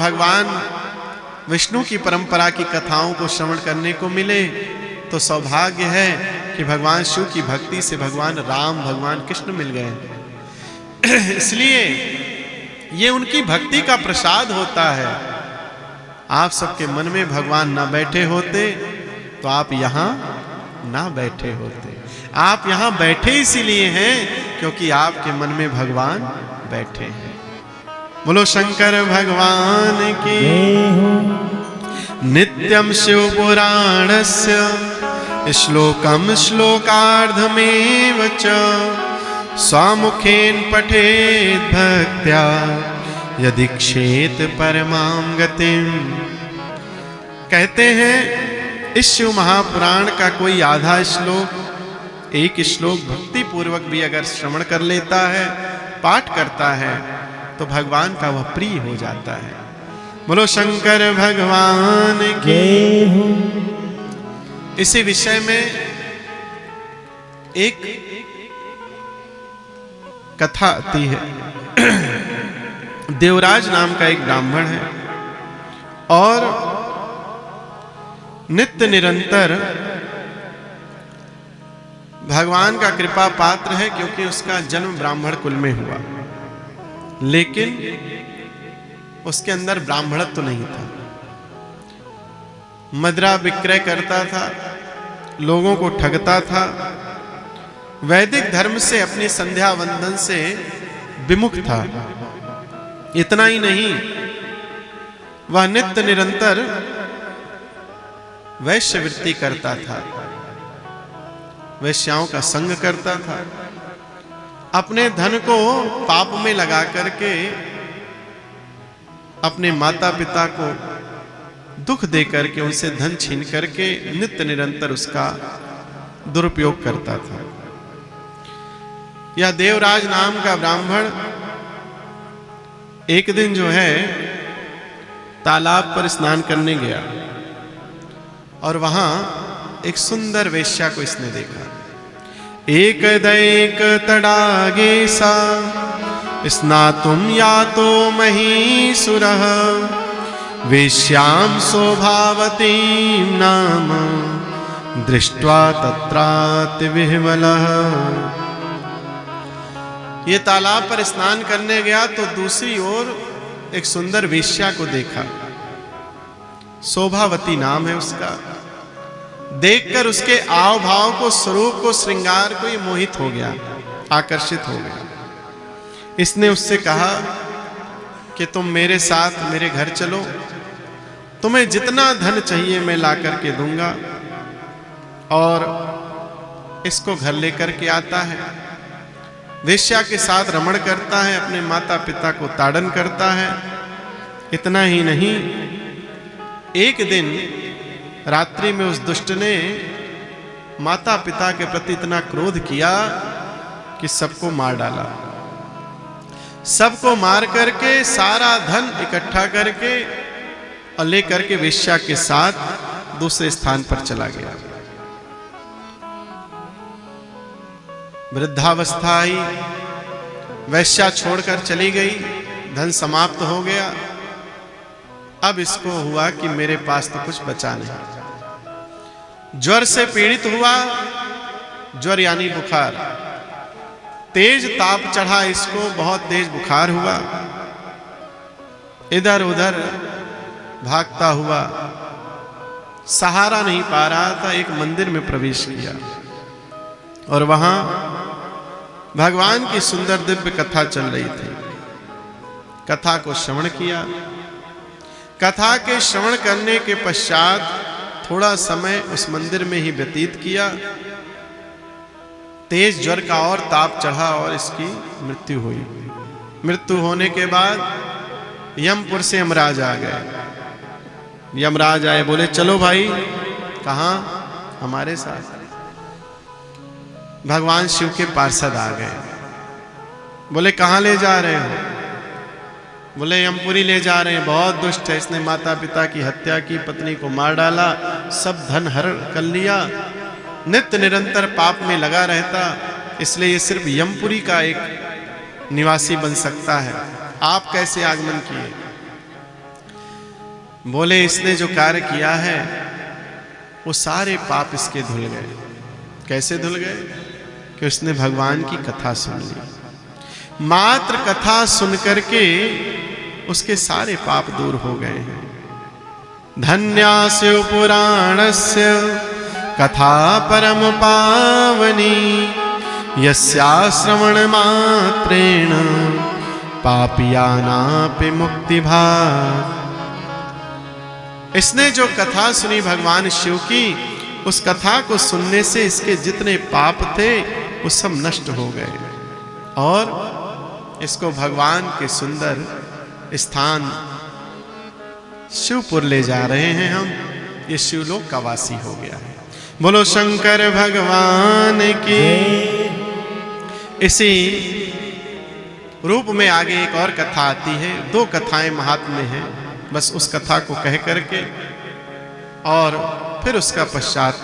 भगवान विष्णु की परंपरा की कथाओं को श्रवण करने को मिले तो सौभाग्य है कि भगवान शिव की भक्ति से भगवान राम भगवान कृष्ण मिल गए। इसलिए ये उनकी भक्ति का प्रसाद होता है। आप सबके मन में भगवान ना बैठे होते तो आप यहां ना बैठे होते। आप यहां बैठे इसीलिए हैं क्योंकि आपके मन में भगवान बैठे हैं। बोलो शंकर भगवान की। नित्यं शिव पुराणस्य श्लोकं श्लोकार्धमेव च स्वामुखेन पठेत् भक्त्या यदीक्षेत परमां गतिम। कहते हैं इस शिव महापुराण का कोई आधा श्लोक, एक श्लोक भक्ति पूर्वक भी अगर श्रवण कर लेता है, पाठ करता है, तो भगवान का वह प्रिय हो जाता है। बोलो शंकर भगवान की। इसी विषय में एक कथा आती है। देवराज नाम का एक ब्राह्मण है और नित्य निरंतर भगवान का कृपा पात्र है क्योंकि उसका जन्म ब्राह्मण कुल में हुआ, लेकिन उसके अंदर ब्राह्मणत्व तो नहीं था। मदिरा विक्रय करता था, लोगों को ठगता था, वैदिक धर्म से अपनी संध्या वंदन से विमुख था। इतना ही नहीं, वह नित्य निरंतर वैश्यवृत्ति करता था, वैश्याओं का संग करता था, अपने धन को पाप में लगा करके अपने माता पिता को दुख दे करके उनसे धन छीन करके नित्य निरंतर उसका दुरुपयोग करता था। यह देवराज नाम का ब्राह्मण एक दिन जो है तालाब पर स्नान करने गया और वहां एक सुंदर वेश्या को इसने देखा। एक दैक तडागे सा स्नातुम यातो महीसुरः वेश्यां शोभावतीं नाम दृष्ट्वा तत्राति विह्वलः। ये तालाब पर स्नान करने गया तो दूसरी ओर एक सुंदर वेश्या को देखा। शोभावती नाम है उसका। देखकर उसके आव भाव को, स्वरूप को, श्रृंगार को ये मोहित हो गया, आकर्षित हो गया। इसने उससे कहा कि तुम मेरे साथ मेरे घर चलो, तुम्हें जितना धन चाहिए मैं ला करके दूंगा। और इसको घर लेकर के आता है, वेश्या के साथ रमण करता है, अपने माता पिता को ताड़न करता है। इतना ही नहीं, एक दिन रात्रि में उस दुष्ट ने माता पिता के प्रति इतना क्रोध किया कि सबको मार डाला। सबको मार करके सारा धन इकट्ठा करके और लेकर के वेश्या के साथ दूसरे स्थान पर चला गया। वृद्धावस्था आई, वेश्या छोड़कर चली गई, धन समाप्त हो गया। अब इसको हुआ कि मेरे पास तो कुछ बचा नहीं। ज्वर से पीड़ित हुआ, ज्वर यानी बुखार, तेज ताप चढ़ा इसको, बहुत तेज बुखार हुआ। इधर उधर भागता हुआ, सहारा नहीं पा रहा था, एक मंदिर में प्रवेश किया और वहां भगवान की सुंदर दिव्य कथा चल रही थी। कथा को श्रवण किया। कथा के श्रवण करने के पश्चात थोड़ा समय उस मंदिर में ही व्यतीत किया। तेज ज्वर का और ताप चढ़ा और इसकी मृत्यु हुई। मृत्यु होने के बाद यमपुर से यमराज आ गए। यमराज आए, बोले चलो भाई। कहां? हमारे साथ। भगवान शिव के पार्षद आ गए। बोले कहां ले जा रहे हो? बोले यमपुरी ले जा रहे हैं, बहुत दुष्ट है, इसने माता पिता की हत्या की, पत्नी को मार डाला, सब धन हरण कर लिया, नित्य निरंतर पाप में लगा रहता, इसलिए ये सिर्फ यमपुरी का एक निवासी बन सकता है। आप कैसे आगमन किए? बोले इसने जो कार्य किया है वो सारे पाप इसके धुल गए। कैसे धुल गए? कि उसने भगवान की कथा सुन ली। मात्र कथा सुन करके उसके सारे पाप दूर हो गए हैं। धन्यास्य पुराणस्य कथा परम पावनी यस्या श्रवण मात्रेण पापियानापि मुक्ति भाग। इसने जो कथा सुनी भगवान शिव की, उस कथा को सुनने से इसके जितने पाप थे वो सब नष्ट हो गए और इसको भगवान के सुंदर स्थान शिवपुर ले जा रहे हैं हम। ये शिवलोक का वासी हो गया है। बोलो शंकर भगवान की। इसी रूप में आगे एक और कथा आती है। दो कथाएं महात्म्य हैं, बस उस कथा को कह करके और फिर उसका पश्चात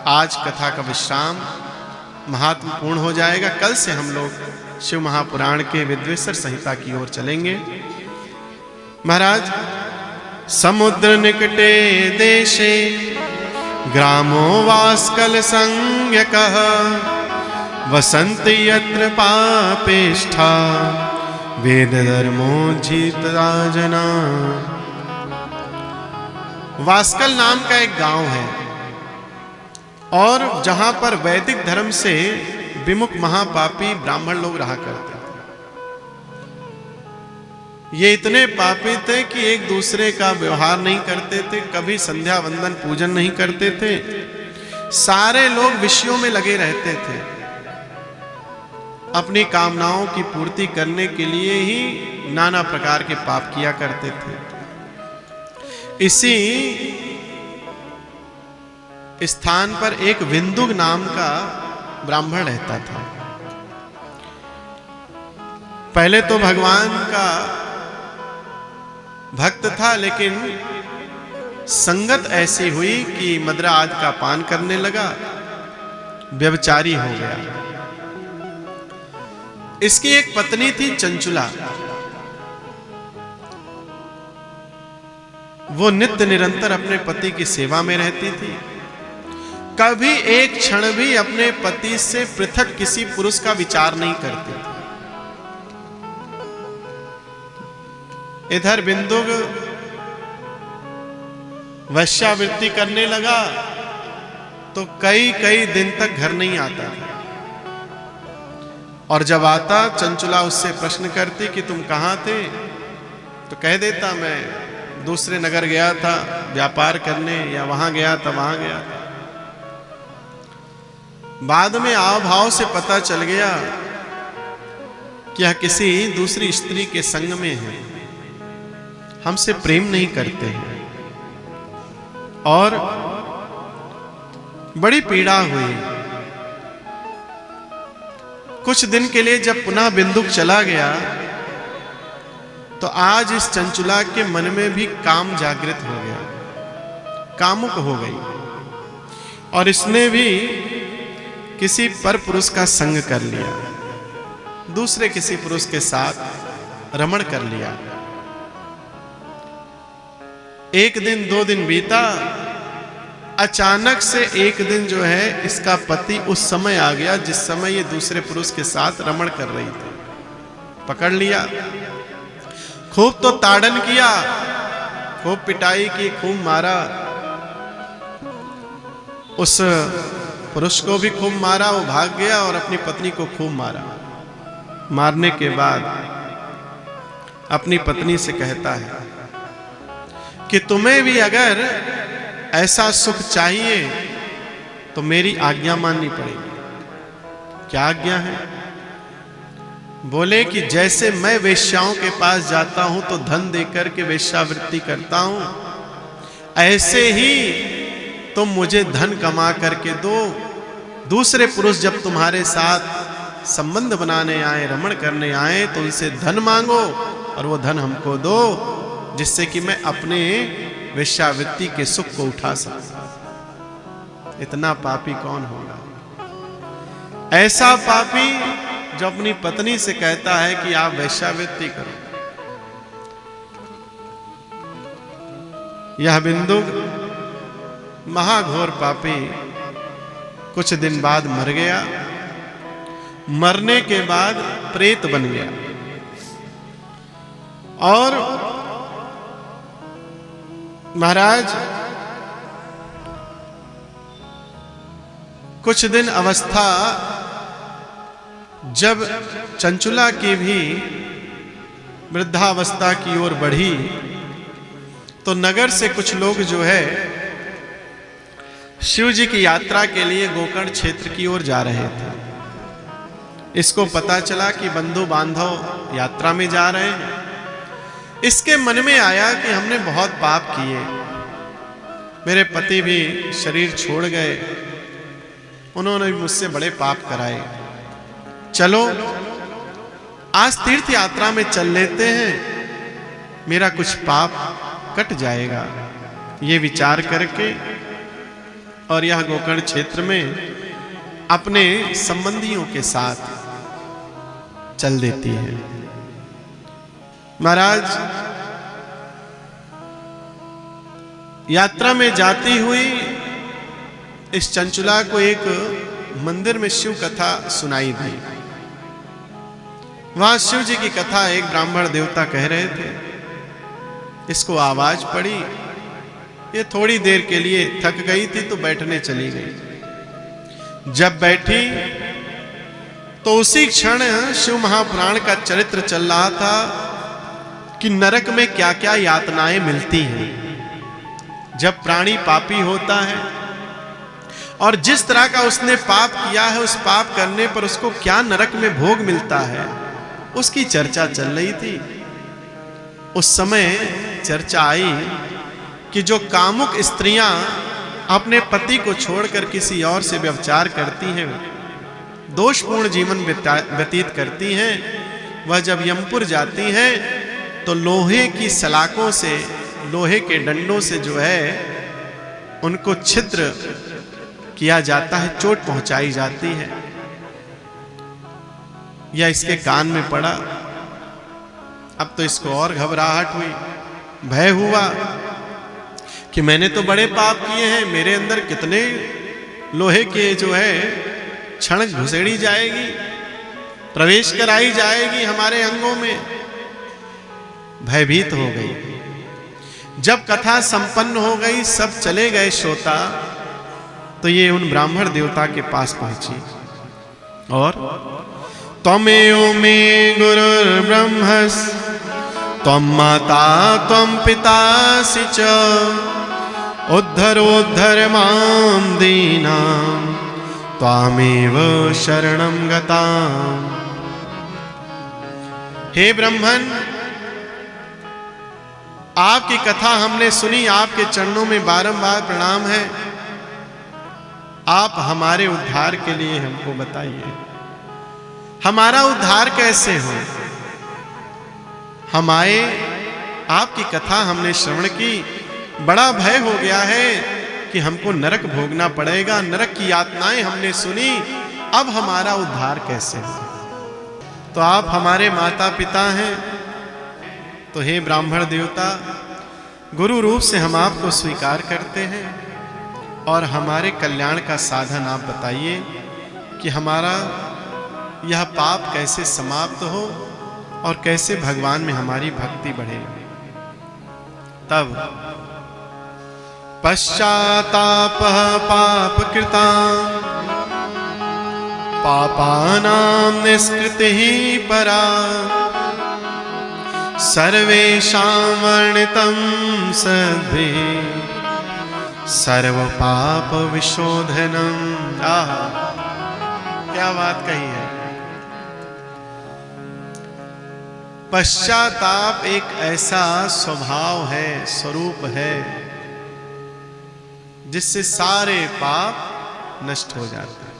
आज कथा का विश्राम महात्म पूर्ण हो जाएगा। कल से हम लोग शिव महापुराण के विद्वेश्वर संहिता की ओर चलेंगे। महाराज, समुद्र निकटे देशे ग्रामो वास्कल संज्ञकः वसन्ति यत्र पापेष्ठा वेद धर्मोज्झिता जना। वास्कल नाम का एक गांव है और जहां पर वैदिक धर्म से विमुख महापापी ब्राह्मण लोग रहा करते थे। ये इतने पापी थे कि एक दूसरे का व्यवहार नहीं करते थे, कभी संध्या वंदन पूजन नहीं करते थे। सारे लोग विषयों में लगे रहते थे। अपनी कामनाओं की पूर्ति करने के लिए ही नाना प्रकार के पाप किया करते थे। इसी स्थान पर एक विंदुक नाम का ब्राह्मण रहता था। पहले तो भगवान का भक्त था, लेकिन संगत ऐसी हुई कि मदिरा आदि का पान करने लगा, व्यभिचारी हो गया। इसकी एक पत्नी थी चंचुला। वो नित्य निरंतर अपने पति की सेवा में रहती थी। कभी एक क्षण भी अपने पति से पृथक किसी पुरुष का विचार नहीं करती थी। इधर बिंदुक वैश्यावृत्ति करने लगा तो कई कई दिन तक घर नहीं आता था। और जब आता, चंचुला उससे प्रश्न करती कि तुम कहां थे, तो कह देता मैं दूसरे नगर गया था व्यापार करने, या वहां गया था वहां गया था। बाद में आव भाव से पता चल गया कि यह किसी दूसरी स्त्री के संग में है, हमसे प्रेम नहीं करते हैं। और बड़ी पीड़ा हुई। कुछ दिन के लिए जब पुनः बिंदुक चला गया तो आज इस चंचुला के मन में भी काम जागृत हो गया, कामुक हो गई और इसने भी किसी पर पुरुष का संग कर लिया, दूसरे किसी पुरुष के साथ रमण कर लिया। एक दिन दो दिन बीता, अचानक से एक दिन जो है इसका पति उस समय आ गया जिस समय ये दूसरे पुरुष के साथ रमण कर रही थी। पकड़ लिया, खूब तो ताड़न किया, खूब पिटाई की, खूब मारा। उस पुरुष को भी खूब मारा, वो भाग गया और अपनी पत्नी को खूब मारा। मारने के बाद अपनी पत्नी से कहता है कि तुम्हें भी अगर ऐसा सुख चाहिए तो मेरी आज्ञा माननी पड़ेगी। क्या आज्ञा है? बोले कि जैसे मैं वेश्याओं के पास जाता हूं तो धन देकर के वेश्यावृत्ति करता हूं, ऐसे ही तुम मुझे धन कमा करके दो। दूसरे पुरुष जब तुम्हारे साथ संबंध बनाने आए, रमण करने आए, तो उनसे धन मांगो और वो धन हमको दो, जिससे कि मैं अपने वेश्यावृत्ति के सुख को उठा सकूं। इतना पापी कौन होगा? ऐसा पापी जो अपनी पत्नी से कहता है कि आप वेश्यावृत्ति करो। यह बिंदु महाघोर पापी कुछ दिन बाद मर गया। मरने के बाद प्रेत बन गया और महाराज कुछ दिन अवस्था जब चंचुला की भी वृद्धावस्था की ओर बढ़ी तो नगर से कुछ लोग जो है शिव जी की यात्रा के लिए गोकर्ण क्षेत्र की ओर जा रहे थे। इसको पता चला कि बंधु बांधव यात्रा में जा रहे हैं। इसके मन में आया कि हमने बहुत पाप किए, मेरे पति भी शरीर छोड़ गए, उन्होंने भी मुझसे बड़े पाप कराए, चलो आज तीर्थ यात्रा में चल लेते हैं, मेरा कुछ पाप कट जाएगा। ये विचार करके और यह गोकर्ण क्षेत्र में अपने संबंधियों के साथ चल देती है। महाराज यात्रा में जाती हुई इस चंचुला को एक मंदिर में शिव कथा सुनाई दी। वहां शिव जी की कथा एक ब्राह्मण देवता कह रहे थे। इसको आवाज पड़ी, ये थोड़ी देर के लिए थक गई थी तो बैठने चली गई। जब बैठी तो उसी क्षण शिव महापुराण का चरित्र चल रहा था कि नरक में क्या क्या यातनाएं मिलती हैं जब प्राणी पापी होता है, और जिस तरह का उसने पाप किया है उस पाप करने पर उसको क्या नरक में भोग मिलता है, उसकी चर्चा चल रही थी। उस समय चर्चा आई कि जो कामुक स्त्रियां अपने पति को छोड़कर किसी और से व्यभिचार करती हैं, दोषपूर्ण जीवन व्यतीत करती हैं, वह जब यमपुर जाती हैं तो लोहे की सलाखों से, लोहे के डंडों से जो है उनको छिद्र किया जाता है, चोट पहुंचाई जाती है। यह इसके कान में पड़ा। अब तो इसको और घबराहट हुई, भय हुआ कि मैंने तो बड़े पाप किए हैं, मेरे अंदर कितने लोहे के जो है क्षण घुसेड़ी जाएगी, प्रवेश कराई जाएगी हमारे अंगों में। भयभीत हो गई। जब कथा संपन्न हो गई, सब चले गए श्रोता, तो ये उन ब्राह्मण देवता के पास पहुंची और त्वमेव मे गुरुर्ब्रह्मस् त्वं माता त्वं पितासि च उद्धरोद्धर मां दीनां त्वामेव शरणं गताम्। हे ब्रह्मन, आपकी कथा हमने सुनी, आपके चरणों में बारंबार प्रणाम है। आप हमारे उद्धार के लिए हमको बताइए, हमारा उद्धार कैसे हो। हम आए, आपकी कथा हमने श्रवण की, बड़ा भय हो गया है कि हमको नरक भोगना पड़ेगा, नरक की यातनाएं हमने सुनी, अब हमारा उद्धार कैसे हो। तो आप हमारे माता पिता हैं, तो हे ब्राह्मण देवता, गुरु रूप से हम आपको स्वीकार करते हैं और हमारे कल्याण का साधन आप बताइए कि हमारा यह पाप कैसे समाप्त हो और कैसे भगवान में हमारी भक्ति बढ़े। तब पश्चाताप पाप कृता पापानां निष्कृतिः परा सर्वेषां वर्णितं सद्भिः सर्व पाप विशोधनम्। आहा, क्या बात कही है। पश्चाताप एक ऐसा स्वभाव है, स्वरूप है, जिससे सारे पाप नष्ट हो जाते हैं।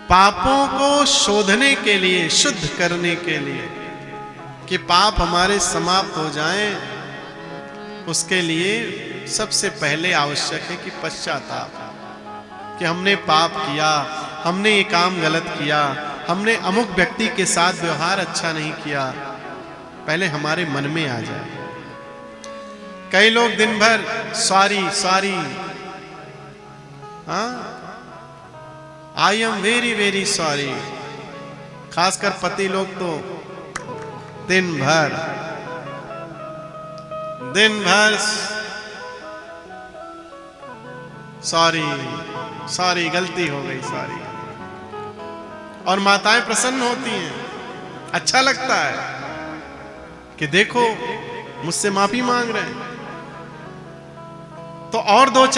पापों को शोधने के लिए, शुद्ध करने के लिए, कि पाप हमारे समाप्त हो जाएं, उसके लिए सबसे पहले आवश्यक है कि पश्चाताप, कि हमने पाप किया, हमने ये काम गलत किया, हमने अमुक व्यक्ति के साथ व्यवहार अच्छा नहीं किया, पहले हमारे मन में आ जाए। कई लोग दिन भर sorry sorry, I am very very sorry. खासकर पति लोग तो दिन भर सॉरी सॉरी, गलती हो गई सॉरी। और माताएं प्रसन्न होती हैं, अच्छा लगता है कि देखो मुझसे माफी मांग रहे हैं। तो और दो